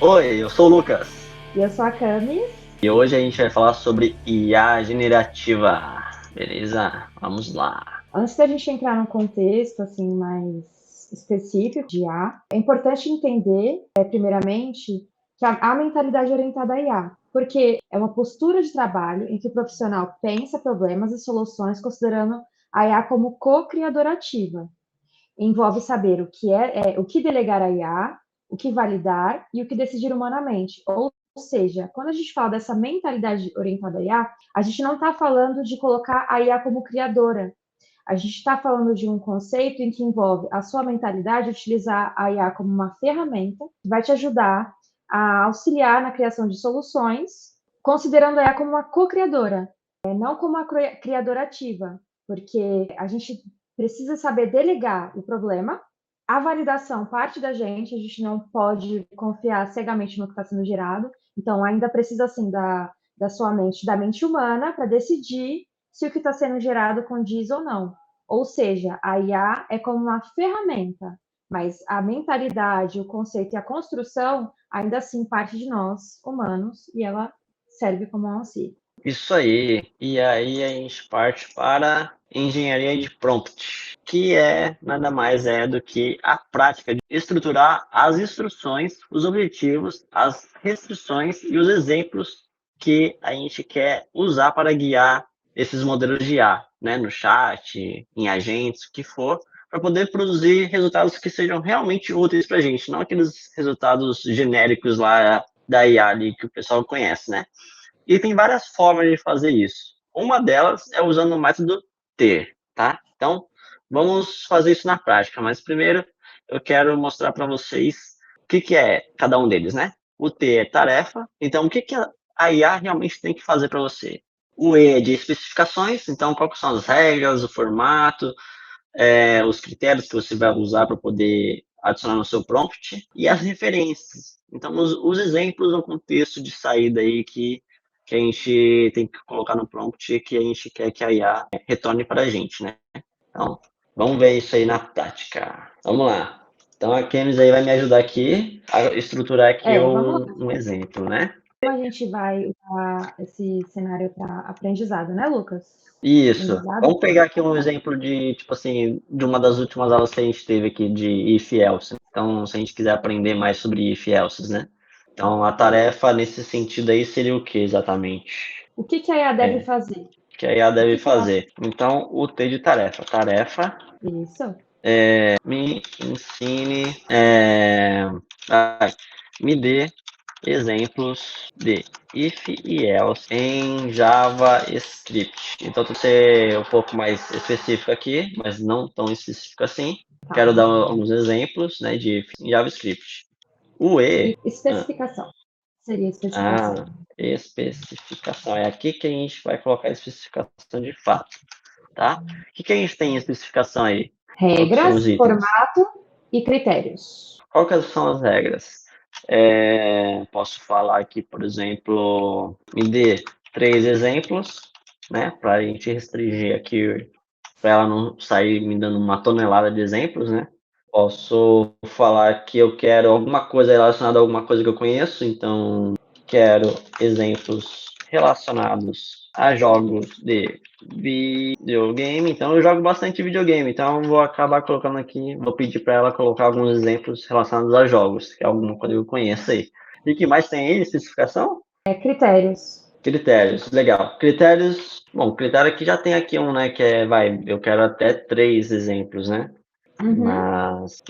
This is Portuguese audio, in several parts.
Oi, eu sou o Lucas E eu sou a Camis. e hoje a gente vai falar sobre IA generativa. Beleza? Vamos lá. Antes da gente entrar num contexto assim mais específico de IA, é importante entender, primeiramente, que a mentalidade orientada a IA, porque é uma postura de trabalho em que o profissional pensa problemas e soluções considerando a IA como co-criadora ativa. Envolve saber o que delegar a IA, o que validar e o que decidir humanamente. Ou seja, quando a gente fala dessa mentalidade orientada a IA, a gente não está falando de colocar a IA como criadora. A gente está falando de um conceito em que envolve a sua mentalidade de utilizar a IA como uma ferramenta que vai te ajudar a auxiliar na criação de soluções, considerando a IA como uma co-criadora, não como uma criadora ativa, porque a gente precisa saber delegar o problema. A validação parte da gente, a gente não pode confiar cegamente no que está sendo gerado, então ainda precisa assim da sua mente, da mente humana, para decidir se o que está sendo gerado condiz ou não. Ou seja, a IA é como uma ferramenta, mas a mentalidade, o conceito e a construção ainda assim parte de nós, humanos, e ela serve como um auxílio. Isso aí. E aí a gente parte para engenharia de prompt, que é nada mais do que a prática de estruturar as instruções, os objetivos, as restrições e os exemplos que a gente quer usar para guiar esses modelos de IA, né, no chat, em agentes, o que for, para poder produzir resultados que sejam realmente úteis para a gente, não aqueles resultados genéricos lá da IA ali que o pessoal conhece, né? E tem várias formas de fazer isso. Uma delas é usando o método ter, tá? Então, vamos fazer isso na prática, mas primeiro eu quero mostrar para vocês o que é cada um deles, né? O T é tarefa, então o que a IA realmente tem que fazer para você? O E é de especificações, então quais são as regras, o formato, os critérios que você vai usar para poder adicionar no seu prompt e as referências. Então, os exemplos no contexto de saída aí que a gente tem que colocar no prompt que a gente quer que a IA retorne para a gente, né? Então, vamos ver isso aí na prática. Vamos lá. Então, a Kemis aí vai me ajudar aqui a estruturar aqui Vamos lá. um exemplo, né? Como a gente vai usar esse cenário para aprendizado, né, Lucas? Isso. Aprendizado. Vamos pegar aqui um exemplo de, tipo assim, de uma das últimas aulas que a gente teve aqui de if else. Então, se a gente quiser aprender mais sobre if else, né? Então, a tarefa nesse sentido aí seria o que exatamente? O que que a IA deve fazer? Que a IA O deve que que ela... fazer. Então, o T de tarefa. Tarefa, Isso. me ensine, me dê exemplos de if e else em JavaScript. Então, vou ser um pouco mais específico aqui, mas não tão específico assim. Tá. Quero dar alguns exemplos, né, de if em JavaScript. O E, ah, Especificação. Seria especificação. a especificação é aqui que a gente vai colocar a especificação de fato, tá? O que a gente tem em especificação aí? Quais são os Regras, itens? formato e critérios. Quais são as regras? Posso falar aqui, por exemplo, me dê 3 exemplos, né, para a gente restringir aqui, para ela não sair me dando uma tonelada de exemplos, né? Posso falar que eu quero alguma coisa relacionada a alguma coisa que eu conheço, então quero exemplos relacionados a jogos de videogame. Então eu jogo bastante videogame, então eu vou acabar colocando aqui, vou pedir para ela colocar alguns exemplos relacionados a jogos, que é alguma coisa que eu conheço aí. E o que mais tem aí? Especificação? Critérios. Critérios, legal. Critérios, bom, critério aqui já tem aqui um, né, que eu quero até 3 exemplos, né? Uhum.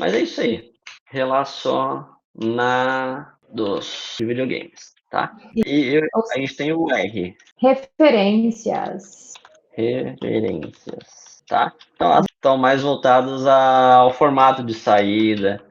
Mas é isso aí. Relacionados de videogames, tá? A gente tem o R, Referências. referências, tá? Então, elas estão mais voltadas ao formato de saída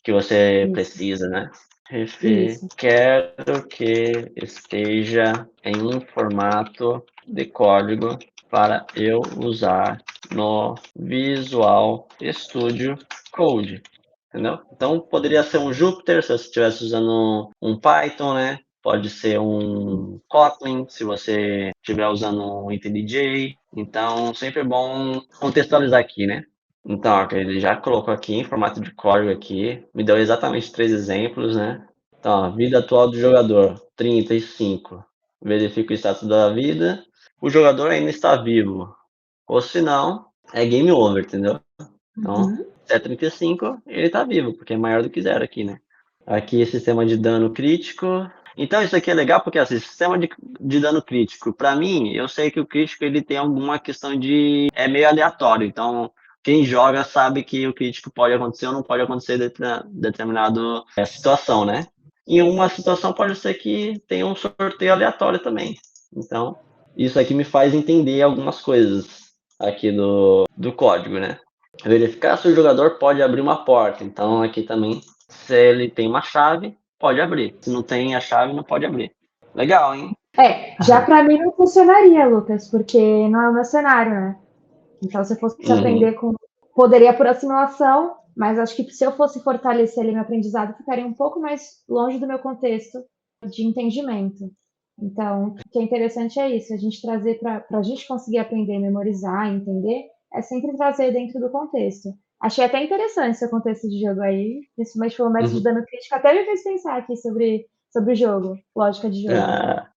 que você Isso. precisa, né? Isso. Quero que esteja em um formato de código para eu usar no Visual Studio Code. Entendeu? Então poderia ser um Jupyter se você estivesse usando um Python, né? Pode ser um Kotlin se você estiver usando um IntelliJ. Então sempre é bom contextualizar aqui, né? Então, ó, ele já colocou aqui em formato de código aqui, me deu exatamente 3 exemplos, né? Então, a vida atual do jogador, 35. Verifica o status da vida. O jogador ainda está vivo. Ou se não, é game over, entendeu? Então, Uhum. se é 35, ele tá vivo, porque é maior do que zero aqui, né? Aqui, sistema de dano crítico. Então, isso aqui é legal porque, assim, sistema de dano crítico, pra mim, eu sei que o crítico, ele tem alguma questão de... É meio aleatório, então... Quem joga sabe que o crítico pode acontecer ou não pode acontecer em determinada situação, né? Em uma situação pode ser que tenha um sorteio aleatório também. Então, isso aqui me faz entender algumas coisas aqui do código, né? Verificar se o jogador pode abrir uma porta. Então, aqui também, se ele tem uma chave, pode abrir. Se não tem a chave, não pode abrir. Legal, hein? Já para mim não funcionaria, Lucas, porque não é o meu cenário, né? Então, se eu fosse Uhum. aprender com. Poderia por assimilação, mas acho que se eu fosse fortalecer ali meu aprendizado, ficaria um pouco mais longe do meu contexto de entendimento. Então, o que é interessante é isso, a gente trazer para a gente conseguir aprender, memorizar, entender, é sempre trazer dentro do contexto. Achei até interessante esse contexto de jogo aí, principalmente pelo método de Uhum. dano crítico, até me fez pensar aqui sobre o jogo, lógica de jogo.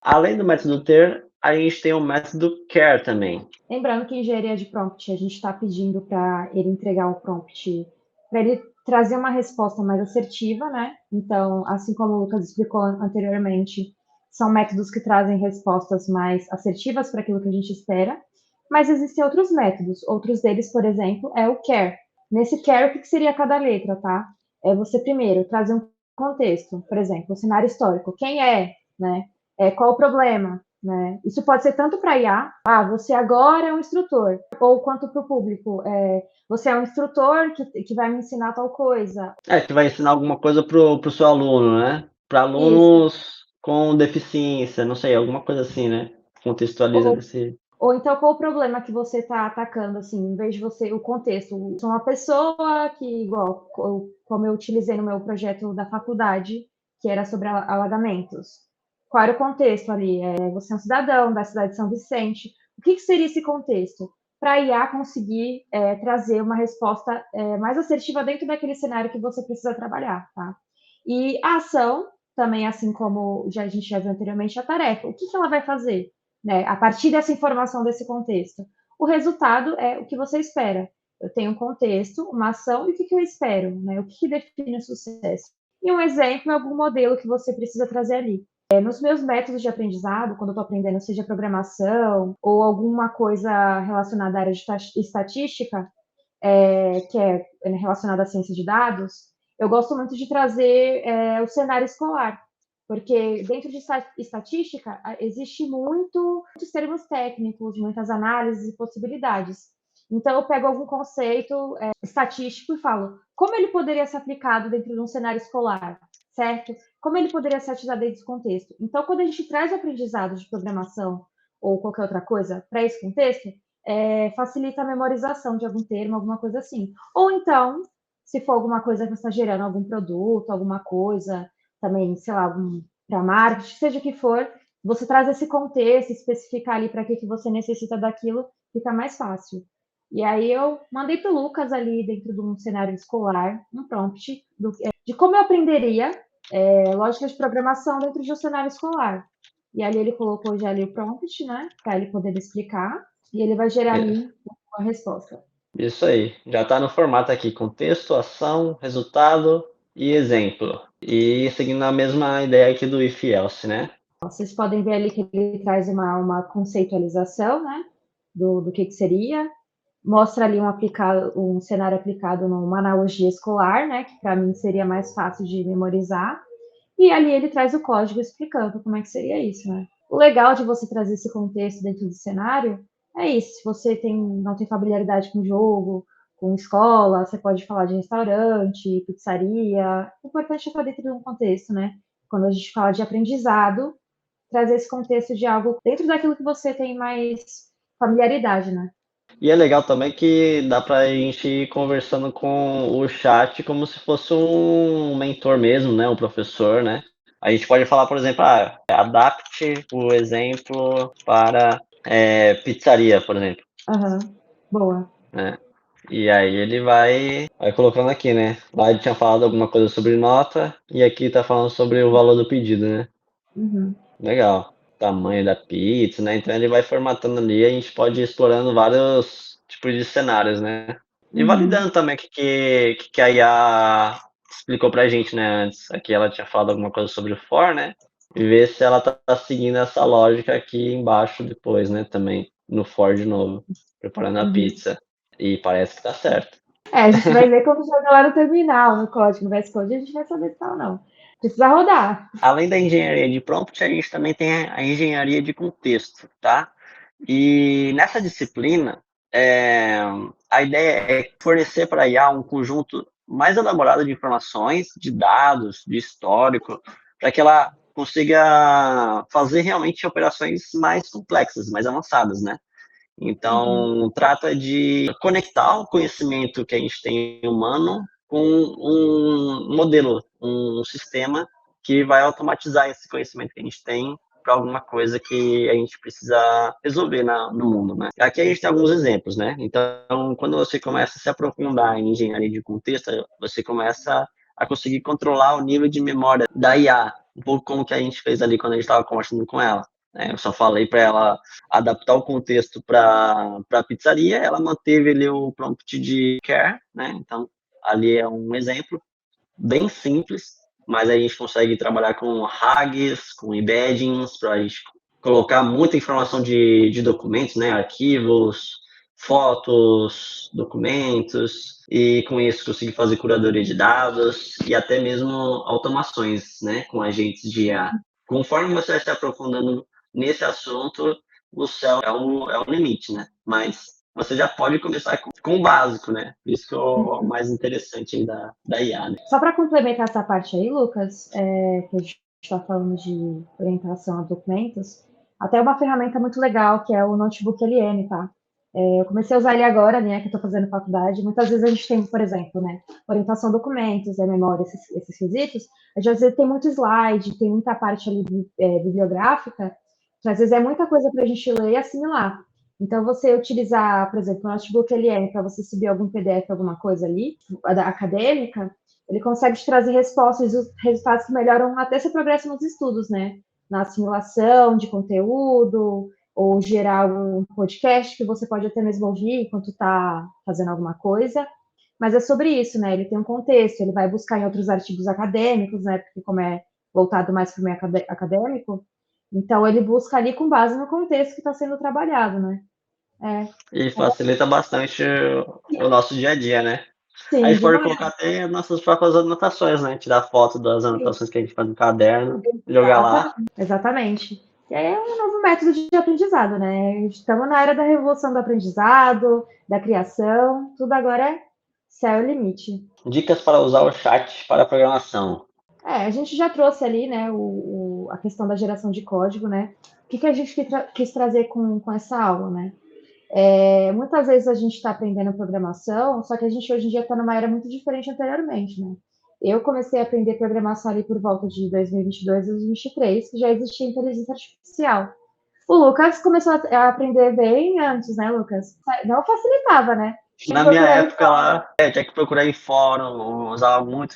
Além do método ter, a gente tem o método care também. Lembrando que engenharia de prompt, a gente está pedindo para ele entregar o prompt, para ele trazer uma resposta mais assertiva, né? Então, assim como o Lucas explicou anteriormente, são métodos que trazem respostas mais assertivas para aquilo que a gente espera, mas existem outros métodos. Outros deles, por exemplo, é o care. Nesse care, o que seria cada letra, tá? É você primeiro trazer um contexto, por exemplo, o cenário histórico. Quem é, né? Qual o problema? Né? Isso pode ser tanto para IA, você agora é um instrutor, ou quanto para o público, você é um instrutor que vai me ensinar tal coisa. Que vai ensinar alguma coisa pro seu aluno, né? Para Isso. alunos com deficiência, não sei, alguma coisa assim, né? Contextualiza Ou, desse. ou então qual o problema que você está atacando, assim, em vez de você, o contexto. Eu sou uma pessoa que, igual, como eu utilizei no meu projeto da faculdade, que era sobre alagamentos. Qual era o contexto ali? Você é um cidadão da cidade de São Vicente. O que seria esse contexto? Para a IA conseguir trazer uma resposta mais assertiva dentro daquele cenário que você precisa trabalhar, tá? E a ação, também assim como a gente já viu anteriormente, a tarefa. O que ela vai fazer? Né, a partir dessa informação, desse contexto. O resultado é o que você espera. Eu tenho um contexto, uma ação, e o que eu espero? Né? O que define o sucesso? E um exemplo é algum modelo que você precisa trazer ali. Nos meus métodos de aprendizado, quando eu estou aprendendo, seja programação ou alguma coisa relacionada à área de estatística, que é relacionada à ciência de dados, eu gosto muito de trazer o cenário escolar, porque dentro de estatística existe muitos termos técnicos, muitas análises e possibilidades. Então eu pego algum conceito estatístico e falo como ele poderia ser aplicado dentro de um cenário escolar, certo? Como ele poderia ser utilizado dentro desse contexto. Então quando a gente traz o aprendizado de programação ou qualquer outra coisa para esse contexto, facilita a memorização de algum termo, alguma coisa assim. Ou então, se for alguma coisa que você está gerando, algum produto, alguma coisa, também, sei lá, para marketing, seja o que for, você traz esse contexto, especificar ali para que você necessita daquilo, fica mais fácil. E aí eu mandei para o Lucas ali, dentro de um cenário escolar, um prompt de como eu aprenderia lógica de programação dentro de um cenário escolar. E ali ele colocou já ali o prompt, né, para ele poder explicar, e ele vai gerar É, ali uma resposta. isso aí. Já está no formato aqui: contexto, ação, resultado e exemplo. E seguindo a mesma ideia aqui do if else, né? Vocês podem ver ali que ele traz uma conceitualização, né, do que seria, mostra ali um cenário aplicado numa analogia escolar, né, que para mim seria mais fácil de memorizar, e ali ele traz o código explicando como é que seria isso, né. O legal de você trazer esse contexto dentro do cenário é isso, se você não tem familiaridade com o jogo, com escola, você pode falar de restaurante, pizzaria, o importante é estar dentro de um contexto, né. Quando a gente fala de aprendizado, trazer esse contexto de algo dentro daquilo que você tem mais familiaridade, né. E é legal também que dá pra gente ir conversando com o chat como se fosse um mentor mesmo, né? Um professor, né? A gente pode falar, por exemplo, adapte o exemplo para pizzaria, por exemplo. Aham, boa. Né? E aí ele vai colocando aqui, né? Lá ele tinha falado alguma coisa sobre nota e aqui tá falando sobre o valor do pedido, né? Uhum, Legal. Tamanho da pizza, né? Então ele vai formatando ali e a gente pode ir explorando vários tipos de cenários, né? E uhum, validando também o que a IA explicou pra gente, né, antes. Aqui ela tinha falado alguma coisa sobre o for, né? E ver se ela tá seguindo essa lógica aqui embaixo depois, né? Também no for de novo, preparando a uhum. pizza. E parece que tá certo. A gente vai ver quando chegar lá no terminal, no código, no VS Code, a gente vai saber se tá ou não. Precisa rodar. Além da engenharia de prompt, a gente também tem a engenharia de contexto, tá? E nessa disciplina, é, a ideia é fornecer para a IA um conjunto mais elaborado de informações, de dados, de histórico, para que ela consiga fazer realmente operações mais complexas, mais avançadas, né? Uhum, Então, trata de conectar o conhecimento que a gente tem humano com um modelo, um sistema que vai automatizar esse conhecimento que a gente tem para alguma coisa que a gente precisa resolver no mundo, né? Aqui a gente tem alguns exemplos, né? Então, quando você começa a se aprofundar em engenharia de contexto, você começa a conseguir controlar o nível de memória da IA, um pouco como que a gente fez ali quando a gente estava conversando com ela, né? Eu só falei para ela adaptar o contexto para a pizzaria, ela manteve ali o prompt de care, né? Então, ali é um exemplo bem simples, mas a gente consegue trabalhar com RAGs, com embeddings, para a gente colocar muita informação de documentos, né? Arquivos, fotos, documentos, e com isso conseguir fazer curadoria de dados e até mesmo automações, né? Com agentes de IA. Conforme você vai se aprofundando nesse assunto, o céu é o limite, né? Mas você já pode começar com o básico, né? Isso que é o uhum. mais interessante aí da IA, né? Só para complementar essa parte aí, Lucas, que a gente está falando de orientação a documentos, até uma ferramenta muito legal que é o Notebook LM, tá? Eu comecei a usar ele agora, né, que eu estou fazendo faculdade. Muitas vezes a gente tem, por exemplo, né, orientação a documentos, memória, esses quesitos. A gente às vezes tem muito slide, tem muita parte ali bibliográfica, que às vezes é muita coisa para a gente ler e assimilar. Então, você utilizar, por exemplo, o Notebook LM para você subir algum PDF, alguma coisa ali, acadêmica, ele consegue te trazer respostas e resultados que melhoram até seu progresso nos estudos, né? Na assimilação de conteúdo, ou gerar um podcast que você pode até mesmo ouvir enquanto está fazendo alguma coisa. Mas é sobre isso, né? Ele tem um contexto, ele vai buscar em outros artigos acadêmicos, né? Porque como é voltado mais para o meio acadêmico, então ele busca ali com base no contexto que está sendo trabalhado, né? É, E facilita bastante o nosso dia a dia, né? A sim, gente pode demais. colocar até nossas próprias anotações, né? Tirar foto das anotações que a gente faz no caderno, jogar lá. Exatamente. E aí é um novo método de aprendizado, né? Estamos na era da revolução do aprendizado, da criação, tudo agora é céu e limite. Dicas para usar o chat para programação. A gente já trouxe ali, né, a questão da geração de código, né? O que a gente quis trazer com essa aula, né? Muitas vezes a gente está aprendendo programação, só que a gente hoje em dia está numa era muito diferente anteriormente, né? Eu comecei a aprender programação ali por volta de 2022 e 2023, que já existia inteligência artificial. O Lucas começou a aprender bem antes, né, Lucas? Não facilitava, né? Tinha que Na minha procurar em época lá, tinha que procurar em fórum, usava muito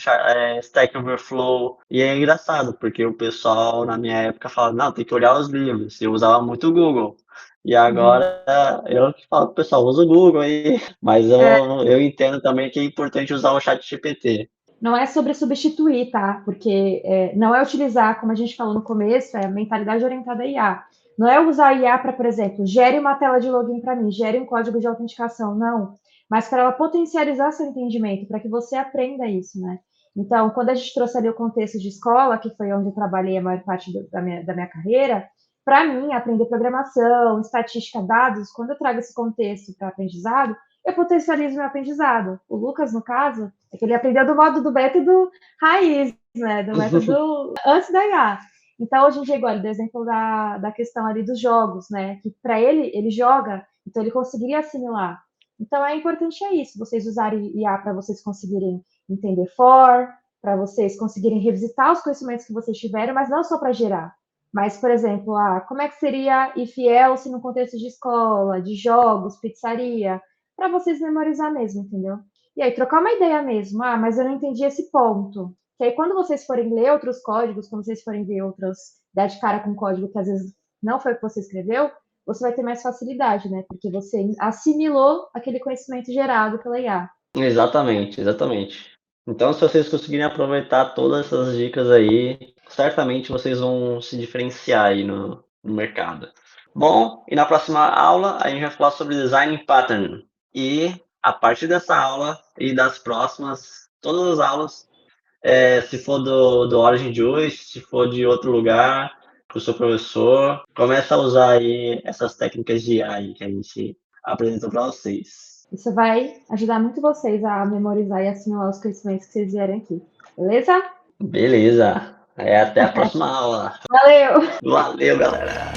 Stack Overflow. E é engraçado, porque o pessoal na minha época falava, não, tem que olhar os livros. Eu usava muito o Google. E Uhum. agora eu que falo pro pessoal, usa o Google aí. Mas eu entendo também que é importante usar o chat GPT. Não é sobre substituir, tá? Porque não é utilizar, como a gente falou no começo, é a mentalidade orientada a IA. Não é usar a IA para, por exemplo, gere uma tela de login para mim, gere um código de autenticação, não. Mas para ela potencializar seu entendimento, para que você aprenda isso, né? Então, quando a gente trouxe ali o contexto de escola, que foi onde eu trabalhei a maior parte da minha carreira, para mim, aprender programação, estatística, dados, quando eu trago esse contexto para aprendizado, eu potencializo meu aprendizado. O Lucas, no caso, é que ele aprendeu do modo do método raiz, né? Do método antes da IA. Então, hoje em dia, igual, ele deu exemplo da questão ali dos jogos, né? Que para ele joga, então ele conseguiria assimilar. Então, é importante isso, vocês usarem IA para vocês conseguirem entender for, para vocês conseguirem revisitar os conhecimentos que vocês tiveram, mas não só para gerar. Mas, por exemplo, como é que seria if else no contexto de escola, de jogos, pizzaria? para vocês memorizar mesmo, entendeu? E aí, trocar uma ideia mesmo. Ah, mas eu não entendi esse ponto. Que aí, quando vocês forem ler outros códigos, quando vocês forem ver outros, dar de cara com código que às vezes não foi o que você escreveu, você vai ter mais facilidade, né? Porque você assimilou aquele conhecimento gerado pela IA. Exatamente, exatamente. Então, se vocês conseguirem aproveitar todas essas dicas aí, certamente vocês vão se diferenciar aí no mercado. Bom, e na próxima aula a gente vai falar sobre design pattern. E a partir dessa aula e das próximas, todas as aulas, se for do Origin Juice, se for de outro lugar, para o seu professor, começa a usar aí essas técnicas de AI que a gente apresentou para vocês. Isso vai ajudar muito vocês a memorizar e assimilar os conhecimentos que vocês vierem aqui. Beleza? Beleza. Até a próxima aula. Valeu! Valeu, galera.